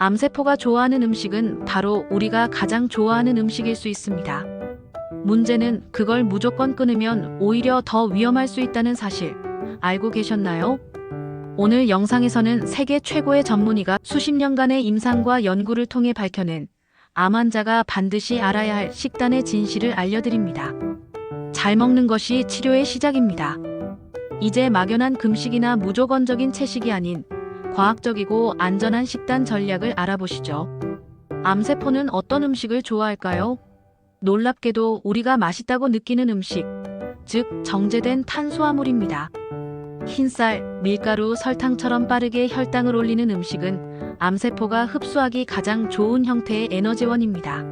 암세포가 좋아하는 음식은 바로 우리가 가장 좋아하는 음식일 수 있습니다. 문제는 그걸 무조건 끊으면 오히려 더 위험할 수 있다는 사실 알고 계셨나요? 오늘 영상에서는 세계 최고의 전문의가 수십 년간의 임상과 연구를 통해 밝혀낸 암 환자가 반드시 알아야 할 식단의 진실을 알려드립니다. 잘 먹는 것이 치료의 시작입니다. 이제 막연한 금식이나 무조건적인 채식이 아닌 과학적이고 안전한 식단 전략을 알아보시죠. 암세포는 어떤 음식을 좋아할까요? 놀랍게도 우리가 맛있다고 느끼는 음식, 즉 정제된 탄수화물입니다. 흰쌀, 밀가루, 설탕처럼 빠르게 혈당을 올리는 음식은 암세포가 흡수하기 가장 좋은 형태의 에너지원입니다.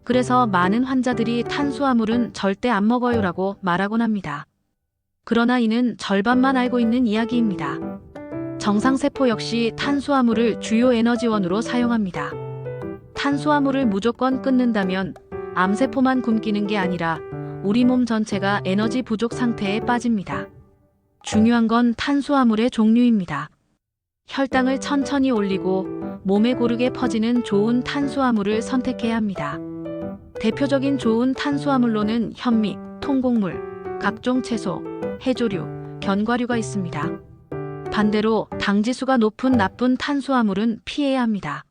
그래서 많은 환자들이 탄수화물은 절대 안 먹어요라고 말하곤 합니다. 그러나 이는 절반만 알고 있는 이야기입니다. 정상세포 역시 탄수화물을 주요 에너지원으로 사용합니다. 탄수화물을 무조건 끊는다면 암세포만 굶기는 게 아니라 우리 몸 전체가 에너지 부족 상태에 빠집니다. 중요한 건 탄수화물의 종류입니다. 혈당을 천천히 올리고 몸에 고르게 퍼지는 좋은 탄수화물을 선택해야 합니다. 대표적인 좋은 탄수화물로는 현미, 통곡물, 각종 채소, 해조류, 견과류가 있습니다. 반대로 당지수가 높은 나쁜 탄수화물은 피해야 합니다.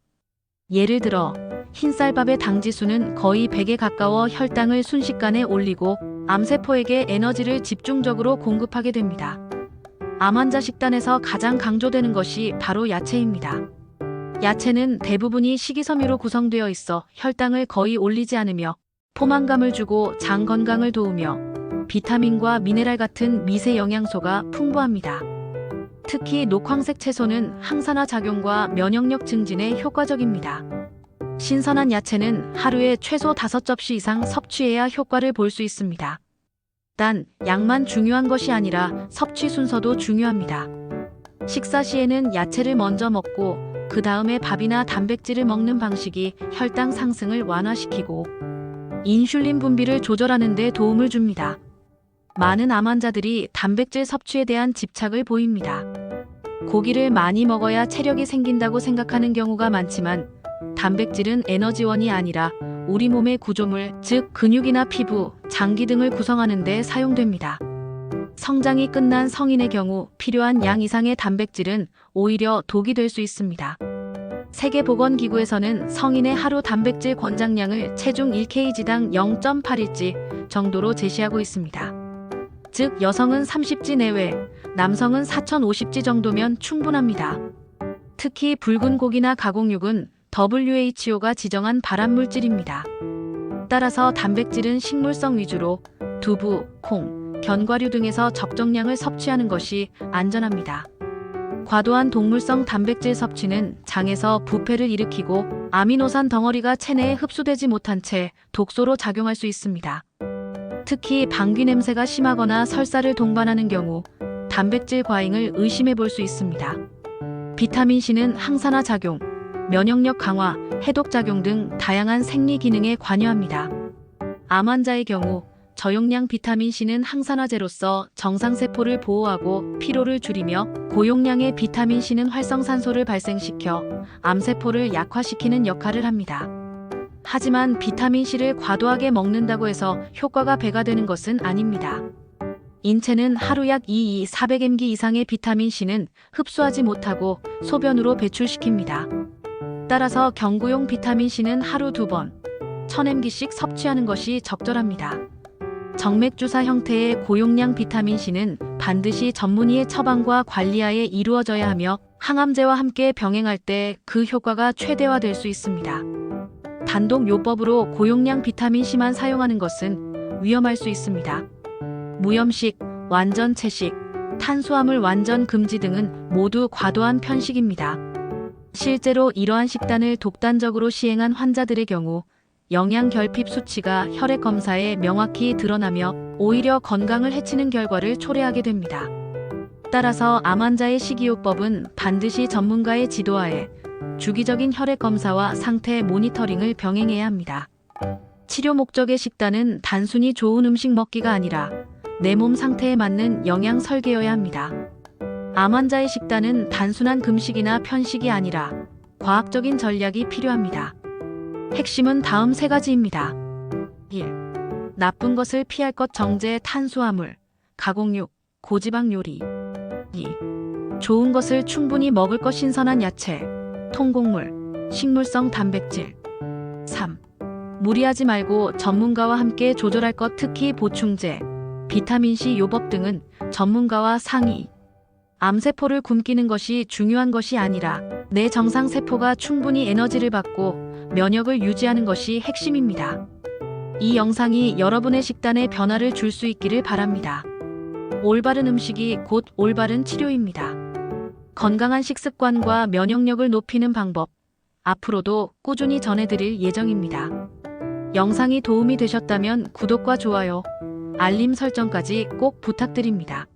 예를 들어 흰쌀밥의 당지수는 거의 100에 가까워 혈당을 순식간에 올리고 암세포에게 에너지를 집중적으로 공급하게 됩니다. 암 환자 식단에서 가장 강조되는 것이 바로 야채입니다. 야채는 대부분이 식이섬유로 구성되어 있어 혈당을 거의 올리지 않으며 포만감을 주고 장 건강을 도우며 비타민과 미네랄 같은 미세 영양소가 풍부합니다. 특히 녹황색 채소는 항산화 작용과 면역력 증진에 효과적입니다. 신선한 야채는 하루에 최소 5접시 이상 섭취해야 효과를 볼 수 있습니다. 단, 양만 중요한 것이 아니라 섭취 순서도 중요합니다. 식사 시에는 야채를 먼저 먹고 그 다음에 밥이나 단백질을 먹는 방식이 혈당 상승을 완화시키고 인슐린 분비를 조절하는 데 도움을 줍니다. 많은 암 환자들이 단백질 섭취에 대한 집착을 보입니다. 고기를 많이 먹어야 체력이 생긴다고 생각하는 경우가 많지만 단백질은 에너지원이 아니라 우리 몸의 구조물, 즉 근육이나 피부, 장기 등을 구성하는 데 사용됩니다. 성장이 끝난 성인의 경우 필요한 양 이상의 단백질은 오히려 독이 될 수 있습니다. 세계보건기구에서는 성인의 하루 단백질 권장량을 체중 1kg당 0.8일지 정도로 제시하고 있습니다. 즉 여성은 30지 내외, 남성은 4050지 정도면 충분합니다. 특히 붉은 고기나 가공육은 WHO가 지정한 발암물질입니다. 따라서 단백질은 식물성 위주로 두부, 콩, 견과류 등에서 적정량을 섭취하는 것이 안전합니다. 과도한 동물성 단백질 섭취는 장에서 부패를 일으키고 아미노산 덩어리가 체내에 흡수되지 못한 채 독소로 작용할 수 있습니다. 특히 방귀 냄새가 심하거나 설사를 동반하는 경우 단백질 과잉을 의심해 볼 수 있습니다. 비타민C는 항산화 작용, 면역력 강화, 해독 작용 등 다양한 생리 기능에 관여합니다. 암 환자의 경우 저용량 비타민C는 항산화제로서 정상세포를 보호하고 피로를 줄이며 고용량의 비타민C는 활성산소를 발생시켜 암세포를 약화시키는 역할을 합니다. 하지만 비타민C를 과도하게 먹는다고 해서 효과가 배가 되는 것은 아닙니다. 인체는 하루 약 400mg 이상의 비타민C는 흡수하지 못하고 소변으로 배출시킵니다. 따라서 경구용 비타민C는 하루 2번, 1000mg씩 섭취하는 것이 적절합니다. 정맥주사 형태의 고용량 비타민C는 반드시 전문의의 처방과 관리하에 이루어져야 하며 항암제와 함께 병행할 때 그 효과가 최대화될 수 있습니다. 단독 요법으로 고용량 비타민C만 사용하는 것은 위험할 수 있습니다. 무염식, 완전 채식, 탄수화물 완전 금지 등은 모두 과도한 편식입니다. 실제로 이러한 식단을 독단적으로 시행한 환자들의 경우 영양 결핍 수치가 혈액 검사에 명확히 드러나며 오히려 건강을 해치는 결과를 초래하게 됩니다. 따라서 암 환자의 식이요법은 반드시 전문가의 지도하에 주기적인 혈액 검사와 상태 모니터링을 병행해야 합니다. 치료 목적의 식단은 단순히 좋은 음식 먹기가 아니라 내 몸 상태에 맞는 영양 설계여야 합니다. 암 환자의 식단은 단순한 금식이나 편식이 아니라 과학적인 전략이 필요합니다. 핵심은 다음 세 가지입니다. 1. 나쁜 것을 피할 것 정제 탄수화물, 가공육, 고지방 요리. 2. 좋은 것을 충분히 먹을 것 신선한 야채, 통곡물, 식물성 단백질. 3. 무리하지 말고 전문가와 함께 조절할 것 특히 보충제, 비타민C 요법 등은 전문가와 상의. 암세포를 굶기는 것이 중요한 것이 아니라 내 정상세포가 충분히 에너지를 받고 면역을 유지하는 것이 핵심입니다. 이 영상이 여러분의 식단에 변화를 줄 수 있기를 바랍니다. 올바른 음식이 곧 올바른 치료입니다. 건강한 식습관과 면역력을 높이는 방법, 앞으로도 꾸준히 전해드릴 예정입니다. 영상이 도움이 되셨다면 구독과 좋아요, 알림 설정까지 꼭 부탁드립니다.